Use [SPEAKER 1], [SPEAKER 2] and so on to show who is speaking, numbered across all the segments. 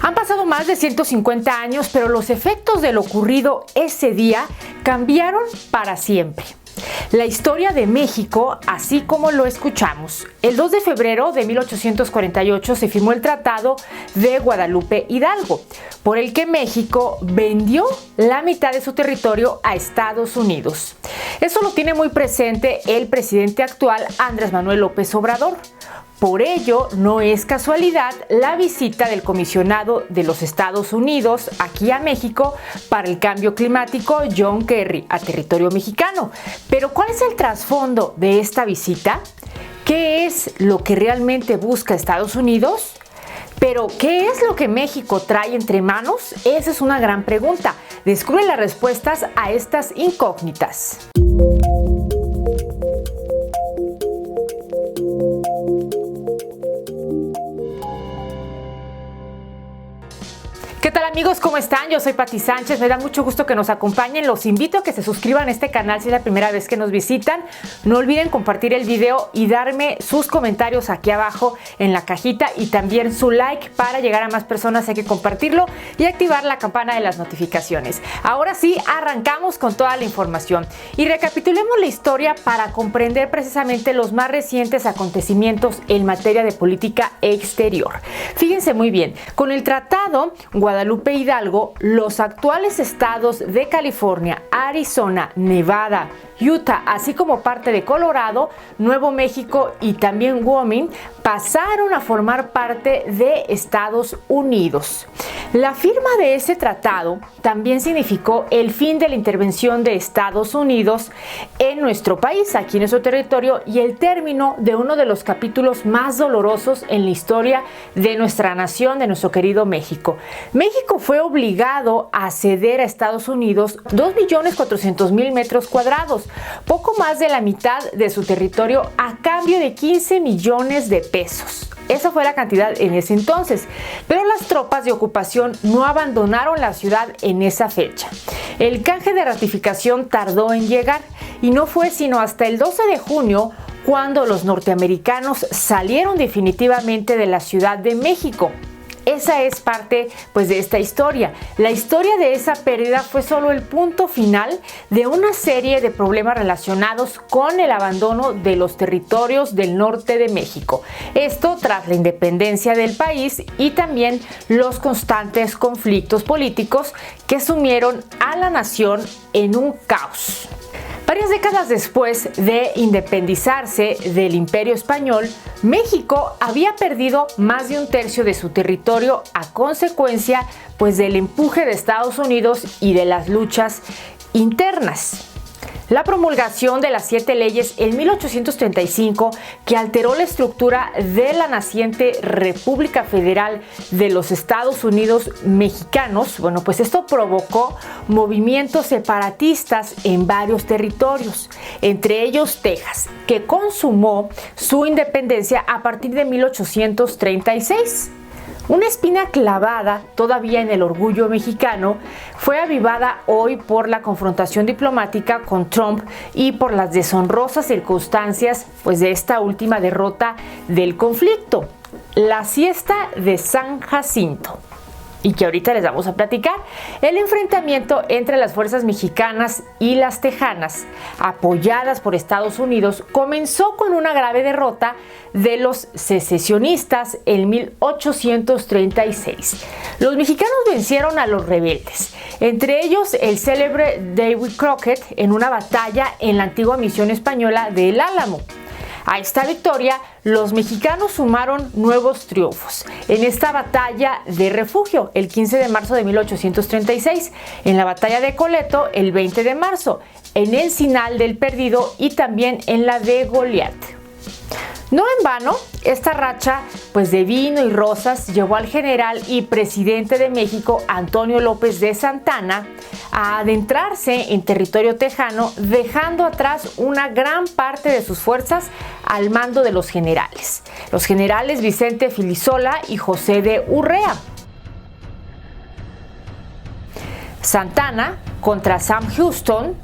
[SPEAKER 1] Han pasado más de 150 años, pero los efectos de lo ocurrido ese día cambiaron para siempre. La historia de México, así como lo escuchamos. El 2 de febrero de 1848 se firmó el Tratado de Guadalupe Hidalgo, por el que México vendió la mitad de su territorio a Estados Unidos. Eso lo tiene muy presente el presidente actual, Andrés Manuel López Obrador. Por ello, no es casualidad la visita del comisionado de los Estados Unidos aquí a México para el cambio climático, John Kerry, a territorio mexicano. Pero ¿cuál es el trasfondo de esta visita? ¿Qué es lo que realmente busca Estados Unidos? Pero, ¿qué es lo que México trae entre manos? Esa es una gran pregunta. Descubre las respuestas a estas incógnitas. ¿Qué tal amigos? ¿Cómo están? Yo soy Pati Sánchez, me da mucho gusto que nos acompañen. Los invito a que se suscriban a este canal si es la primera vez que nos visitan. No olviden compartir el video y darme sus comentarios aquí abajo en la cajita y también su like para llegar a más personas. Hay que compartirlo y activar la campana de las notificaciones. Ahora sí, arrancamos con toda la información y recapitulemos la historia para comprender precisamente los más recientes acontecimientos en materia de política exterior. Fíjense muy bien, con el tratado Guadalupe Hidalgo, los actuales estados de California, Arizona, Nevada, Utah, así como parte de Colorado, Nuevo México y también Wyoming, pasaron a formar parte de Estados Unidos. La firma de ese tratado también significó el fin de la intervención de Estados Unidos en nuestro país, aquí en nuestro territorio, y el término de uno de los capítulos más dolorosos en la historia de nuestra nación, de nuestro querido México. México fue obligado a ceder a Estados Unidos 2.400.000 metros cuadrados, poco más de la mitad de su territorio, a cambio de 15 millones de pesos. Esa fue la cantidad en ese entonces, pero las tropas de ocupación no abandonaron la ciudad en esa fecha. El canje de ratificación tardó en llegar y no fue sino hasta el 12 de junio cuando los norteamericanos salieron definitivamente de la Ciudad de México. Esa es parte de esta historia. La historia de esa pérdida fue solo el punto final de una serie de problemas relacionados con el abandono de los territorios del norte de México. Esto tras la independencia del país y también los constantes conflictos políticos que sumieron a la nación en un caos. Varias décadas después de independizarse del Imperio Español, México había perdido más de un tercio de su territorio a consecuencia del empuje de Estados Unidos y de las luchas internas. La promulgación de las 7 leyes en 1835, que alteró la estructura de la naciente República Federal de los Estados Unidos Mexicanos, esto provocó movimientos separatistas en varios territorios, entre ellos Texas, que consumó su independencia a partir de 1836. Una espina clavada todavía en el orgullo mexicano fue avivada hoy por la confrontación diplomática con Trump y por las deshonrosas circunstancias de esta última derrota del conflicto, la siesta de San Jacinto. Y que ahorita les vamos a platicar. El enfrentamiento entre las fuerzas mexicanas y las tejanas, apoyadas por Estados Unidos, comenzó con una grave derrota de los secesionistas en 1836. Los mexicanos vencieron a los rebeldes, entre ellos el célebre David Crockett en una batalla en la antigua misión española de El Álamo. A esta victoria, los mexicanos sumaron nuevos triunfos en esta batalla de refugio el 15 de marzo de 1836, en la batalla de Coleto el 20 de marzo, en el Cinal del Perdido y también en la de Goliat. No en vano, esta racha de vino y rosas llevó al general y presidente de México, Antonio López de Santana, a adentrarse en territorio tejano, dejando atrás una gran parte de sus fuerzas al mando de los generales Vicente Filisola y José de Urrea. Santana contra Sam Houston.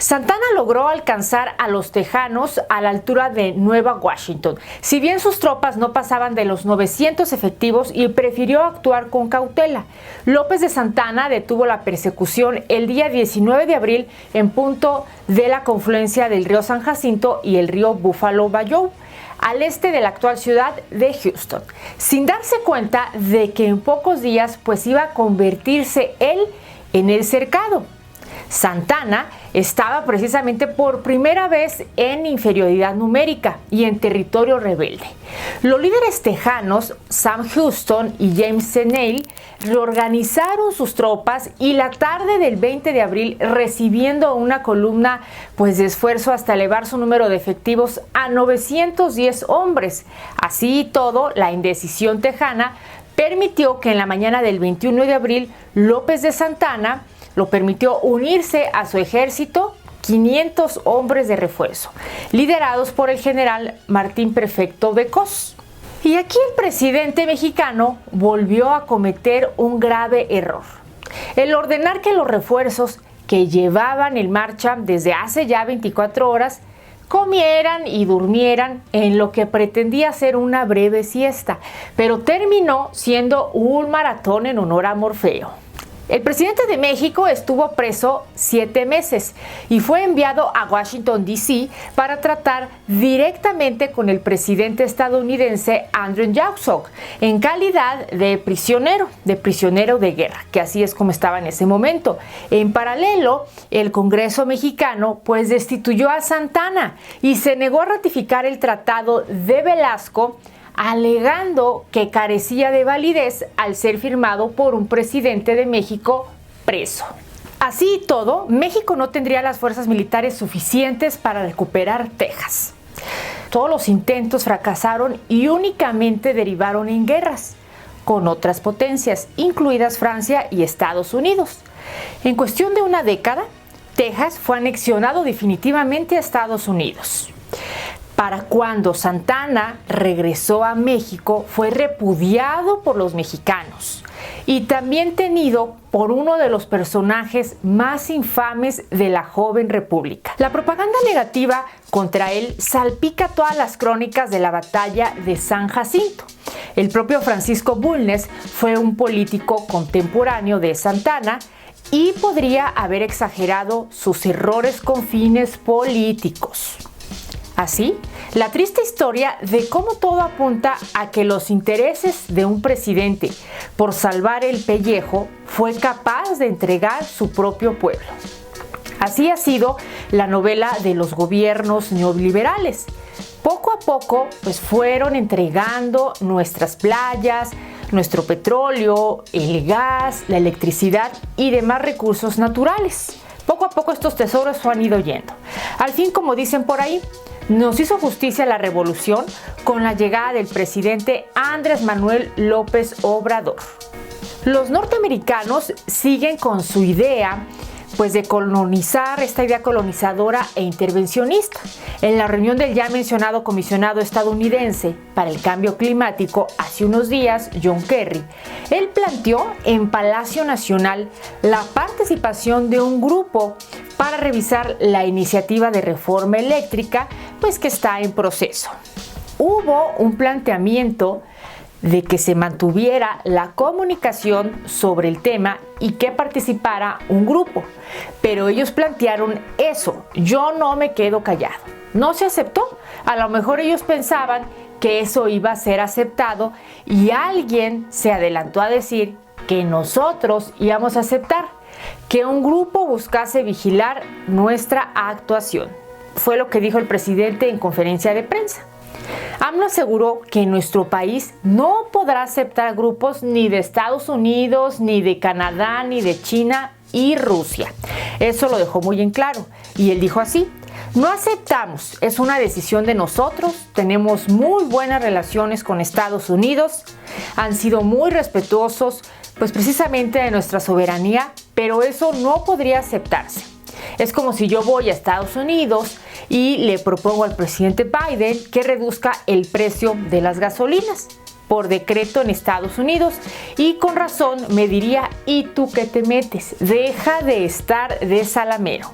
[SPEAKER 1] Santana logró alcanzar a los tejanos a la altura de Nueva Washington, si bien sus tropas no pasaban de los 900 efectivos y prefirió actuar con cautela. López de Santana detuvo la persecución el día 19 de abril en punto de la confluencia del río San Jacinto y el río Buffalo Bayou, al este de la actual ciudad de Houston, sin darse cuenta de que en pocos días pues iba a convertirse él en el cercado. Santana estaba precisamente por primera vez en inferioridad numérica y en territorio rebelde. Los líderes tejanos, Sam Houston y James C. Neal, reorganizaron sus tropas y la tarde del 20 de abril, recibiendo una columna de esfuerzo hasta elevar su número de efectivos a 910 hombres. Así y todo, la indecisión tejana permitió que en la mañana del 21 de abril, López de Santana lo permitió unirse a su ejército, 500 hombres de refuerzo, liderados por el general Martín Perfecto de Cos. Y aquí el presidente mexicano volvió a cometer un grave error: el ordenar que los refuerzos que llevaban en marcha desde hace ya 24 horas comieran y durmieran en lo que pretendía ser una breve siesta, pero terminó siendo un maratón en honor a Morfeo. El presidente de México estuvo preso 7 meses y fue enviado a Washington, D.C. para tratar directamente con el presidente estadounidense Andrew Jackson en calidad de prisionero de guerra, que así es como estaba en ese momento. En paralelo, el Congreso mexicano destituyó a Santana y se negó a ratificar el Tratado de Velasco, alegando que carecía de validez al ser firmado por un presidente de México preso. Así y todo, México no tendría las fuerzas militares suficientes para recuperar Texas. Todos los intentos fracasaron y únicamente derivaron en guerras con otras potencias, incluidas Francia y Estados Unidos. En cuestión de una década, Texas fue anexionado definitivamente a Estados Unidos. Para cuando Santana regresó a México, fue repudiado por los mexicanos y también tenido por uno de los personajes más infames de la joven república. La propaganda negativa contra él salpica todas las crónicas de la batalla de San Jacinto. El propio Francisco Bulnes fue un político contemporáneo de Santana y podría haber exagerado sus errores con fines políticos. Así, la triste historia de cómo todo apunta a que los intereses de un presidente por salvar el pellejo fue capaz de entregar su propio pueblo. Así ha sido la novela de los gobiernos neoliberales. Poco a poco, fueron entregando nuestras playas, nuestro petróleo, el gas, la electricidad y demás recursos naturales. Poco a poco estos tesoros han ido yendo. Al fin, como dicen por ahí, nos hizo justicia la revolución con la llegada del presidente Andrés Manuel López Obrador. Los norteamericanos siguen con su idea de colonizar, esta idea colonizadora e intervencionista. En la reunión del ya mencionado comisionado estadounidense para el cambio climático hace unos días, John Kerry, él planteó en Palacio Nacional la participación de un grupo para revisar la iniciativa de reforma eléctrica, que está en proceso. Hubo un planteamiento de que se mantuviera la comunicación sobre el tema y que participara un grupo, pero ellos plantearon eso. Yo no me quedo callado. No se aceptó. A lo mejor ellos pensaban que eso iba a ser aceptado y alguien se adelantó a decir que nosotros íbamos a aceptar que un grupo buscase vigilar nuestra actuación. Fue lo que dijo el presidente en conferencia de prensa. AMLO aseguró que nuestro país no podrá aceptar grupos ni de Estados Unidos, ni de Canadá, ni de China y Rusia. Eso lo dejó muy en claro. Y él dijo así: no aceptamos, es una decisión de nosotros, tenemos muy buenas relaciones con Estados Unidos, han sido muy respetuosos, precisamente de nuestra soberanía, pero eso no podría aceptarse. Es como si yo voy a Estados Unidos y le propongo al presidente Biden que reduzca el precio de las gasolinas. por decreto en Estados Unidos. Y con razón me diría, ¿y tú qué te metes? Deja de estar de salamero.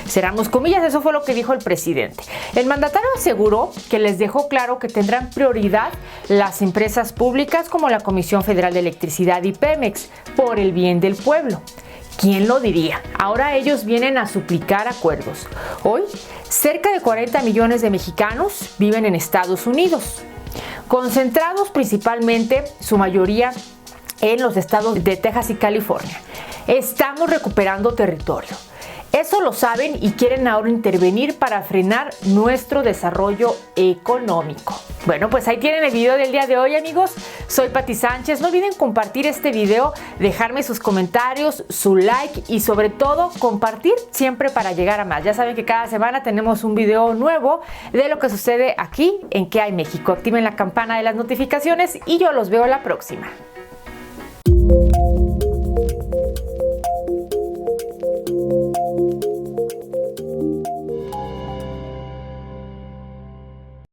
[SPEAKER 1] Cerramos comillas, eso fue lo que dijo el presidente. El mandatario aseguró que les dejó claro que tendrán prioridad las empresas públicas como la Comisión Federal de Electricidad y Pemex, por el bien del pueblo. ¿Quién lo diría? Ahora ellos vienen a suplicar acuerdos. Hoy, cerca de 40 millones de mexicanos viven en Estados Unidos, concentrados principalmente, su mayoría, en los estados de Texas y California. Estamos recuperando territorio. Eso lo saben y quieren ahora intervenir para frenar nuestro desarrollo económico. Bueno, pues ahí tienen el video del día de hoy, amigos. Soy Pati Sánchez. No olviden compartir este video, dejarme sus comentarios, su like y sobre todo compartir siempre para llegar a más. Ya saben que cada semana tenemos un video nuevo de lo que sucede aquí en ¿Qué hay México? Activen la campana de las notificaciones y yo los veo la próxima.